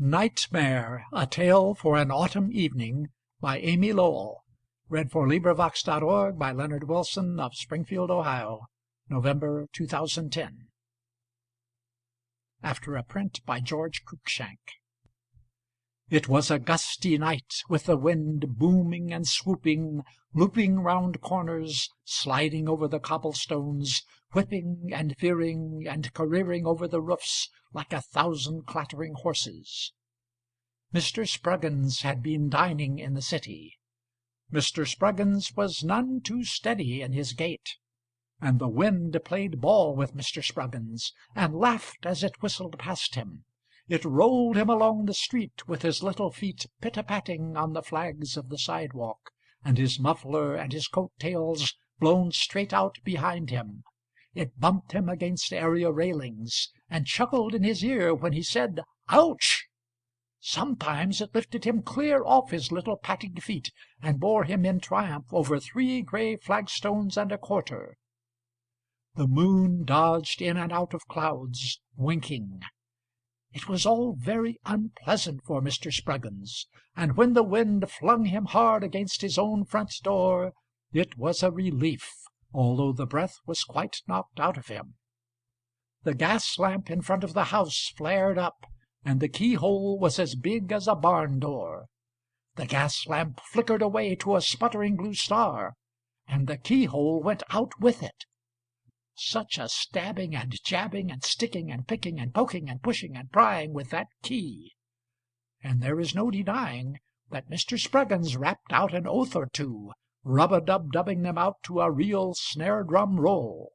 NIGHTMARE, A Tale for an Autumn Evening, by Amy Lowell. LibriVox.org by Leonard Wilson of Springfield, Ohio, November 2010. After a print by George Cruikshank. It was a gusty night, with the wind booming and swooping, looping round corners, sliding over the cobblestones, whipping and veering and careering over the roofs like 1,000 clattering horses. Mr. Spruggins had been dining in the city. Mr. Spruggins was none too steady in his gait, and the wind played ball with Mr. Spruggins, and laughed as it whistled past him. It rolled him along the street, with his little feet pit-a-patting on the flags of the sidewalk, and his muffler and his coat-tails blown straight out behind him. It bumped him against area railings, and chuckled in his ear when he said, "Ouch!" Sometimes it lifted him clear off his little patting feet, and bore him in triumph over 3 gray flagstones and a quarter. The moon dodged in and out of clouds, winking. It was all very unpleasant for Mr. Spruggins, and when the wind flung him hard against his own front door, it was a relief, although the breath was quite knocked out of him. The gas lamp in front of the house flared up, and the keyhole was as big as a barn door. The gas lamp flickered away to a sputtering blue star, and the keyhole went out with it. Such a stabbing and jabbing and sticking and picking and poking and pushing and prying with that key! And there is no denying that Mr. Spruggins rapped out an oath or two, rub-a-dub-dubbing them out to a real snare-drum roll.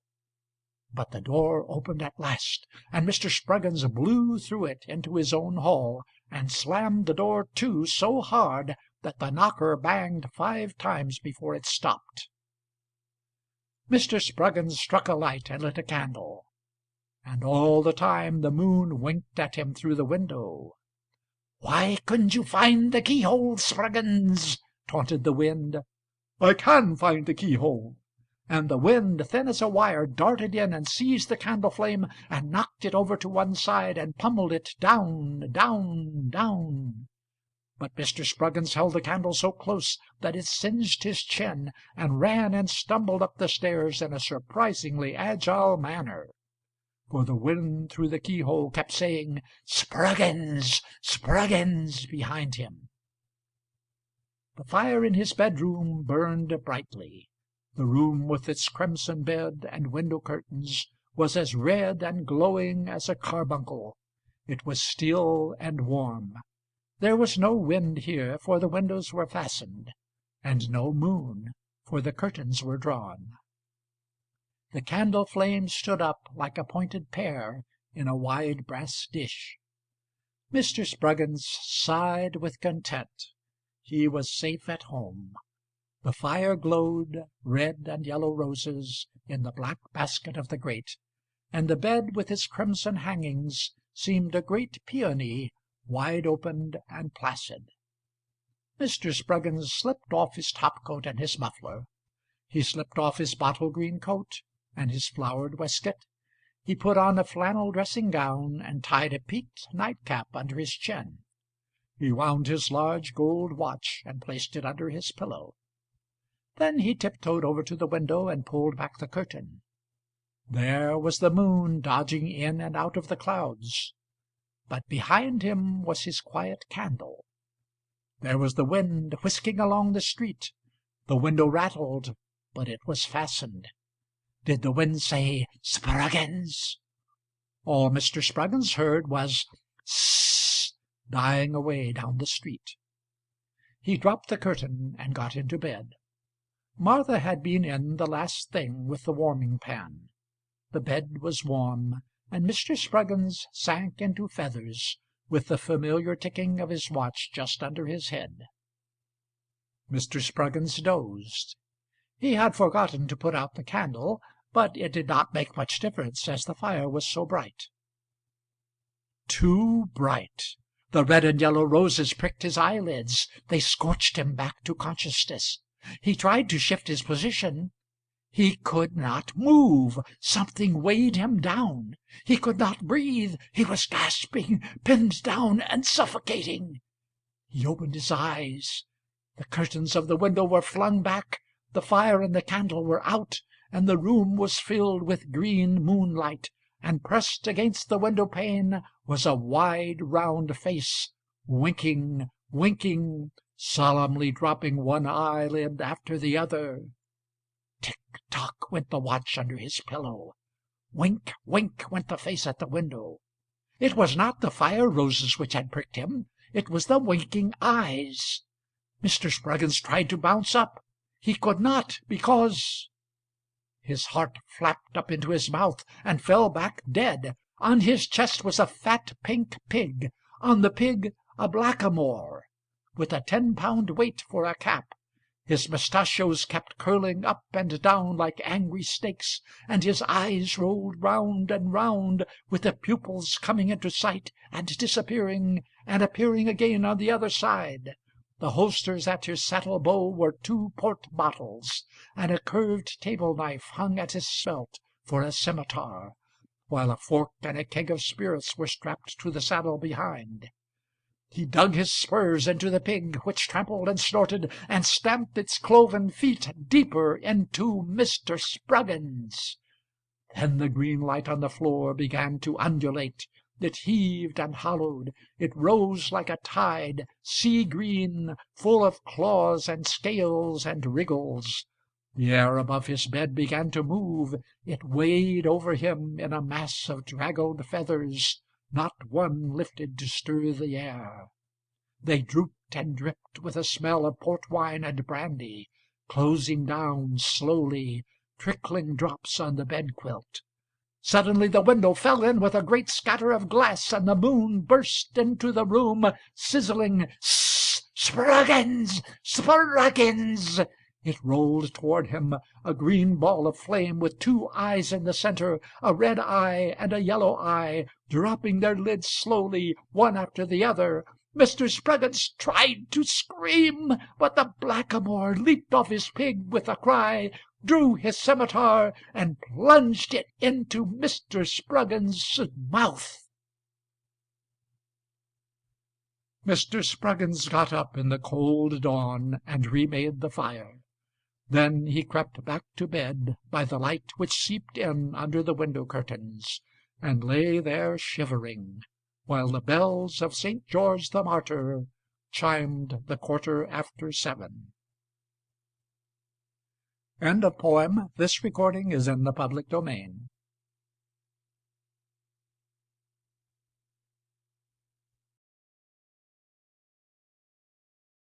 But the door opened at last, and Mr. Spruggins blew through it into his own hall, and slammed the door to so hard that the knocker banged 5 times before it stopped. Mr. Spruggins struck a light and lit a candle, and all the time the moon winked at him through the window. "Why couldn't you find the keyhole, Spruggins?" taunted the wind. "I can find the keyhole." And the wind, thin as a wire, darted in and seized the candle flame and knocked it over to one side and pummelled it down, down, down. But Mr. Spruggins held the candle so close that it singed his chin, and ran and stumbled up the stairs in a surprisingly agile manner. For the wind through the keyhole kept saying, "Spruggins, Spruggins," behind him. The fire in his bedroom burned brightly. The room with its crimson bed and window curtains was as red and glowing as a carbuncle. It was still and warm. There was no wind here, for the windows were fastened, and no moon, for the curtains were drawn. The candle flame stood up like a pointed pear in a wide brass dish. Mr. Spruggins sighed with content. He was safe at home. The fire glowed, red and yellow roses, in the black basket of the grate, and the bed with its crimson hangings seemed a great peony, wide-opened and placid. Mr. Spruggins slipped off his top-coat and his muffler. He slipped off his bottle-green coat and his flowered waistcoat. He put on a flannel dressing-gown and tied a peaked nightcap under his chin. He wound his large gold watch and placed it under his pillow. Then he tiptoed over to the window and pulled back the curtain. There was the moon dodging in and out of the clouds, but behind him was his quiet candle. There was the wind whisking along the street. The window rattled, but it was fastened. Did the wind say, "Spruggins"? All Mr. Spruggins heard was "Sss" dying away down the street. He dropped the curtain and got into bed. Martha had been in the last thing with the warming pan. The bed was warm, and Mr. Spruggins sank into feathers, with the familiar ticking of his watch just under his head. Mr. Spruggins dozed. He had forgotten to put out the candle, but it did not make much difference, as the fire was so bright. Too bright! The red and yellow roses pricked his eyelids. They scorched him back to consciousness. He tried to shift his position. He could not move. Something weighed him down. He could not breathe. He was gasping, pinned down, and suffocating. He opened his eyes. The curtains of the window were flung back, the fire and the candle were out, and the room was filled with green moonlight, and pressed against the window pane was a wide round face, winking, winking, solemnly dropping one eyelid after the other. Tick-tock went the watch under his pillow. Wink, wink went the face at the window. It was not the fire roses which had pricked him. It was the winking eyes. Mr. Spruggins tried to bounce up. He could not, because his heart flapped up into his mouth and fell back dead. On his chest was a fat pink pig. On the pig a blackamoor, with a 10-pound weight for a cap. His mustachios kept curling up and down like angry snakes, and his eyes rolled round and round, with the pupils coming into sight and disappearing, and appearing again on the other side. The holsters at his saddle bow were 2 port bottles, and a curved table knife hung at his belt for a scimitar, while a fork and a keg of spirits were strapped to the saddle behind. He dug his spurs into the pig, which trampled and snorted, and stamped its cloven feet deeper into Mr. Spruggins. Then the green light on the floor began to undulate. It heaved and hollowed. It rose like a tide, sea green, full of claws and scales and wriggles. The air above his bed began to move. It weighed over him in a mass of draggled feathers, not one lifted to stir the air. They drooped and dripped with a smell of port wine and brandy, closing down slowly, trickling drops on the bed quilt. Suddenly the window fell in with a great scatter of glass, and the moon burst into the room, sizzling. "Spruggins! Spruggins!" It rolled toward him, a green ball of flame with 2 eyes in the centre, a red eye and a yellow eye, dropping their lids slowly, one after the other. Mr. Spruggins tried to scream, but the blackamoor leaped off his pig with a cry, drew his scimitar, and plunged it into Mr. Spruggins' mouth. Mr. Spruggins got up in the cold dawn and remade the fire. Then he crept back to bed by the light which seeped in under the window curtains, and lay there shivering, while the bells of St. George the Martyr chimed the 7:15. End of poem. This recording is in the public domain.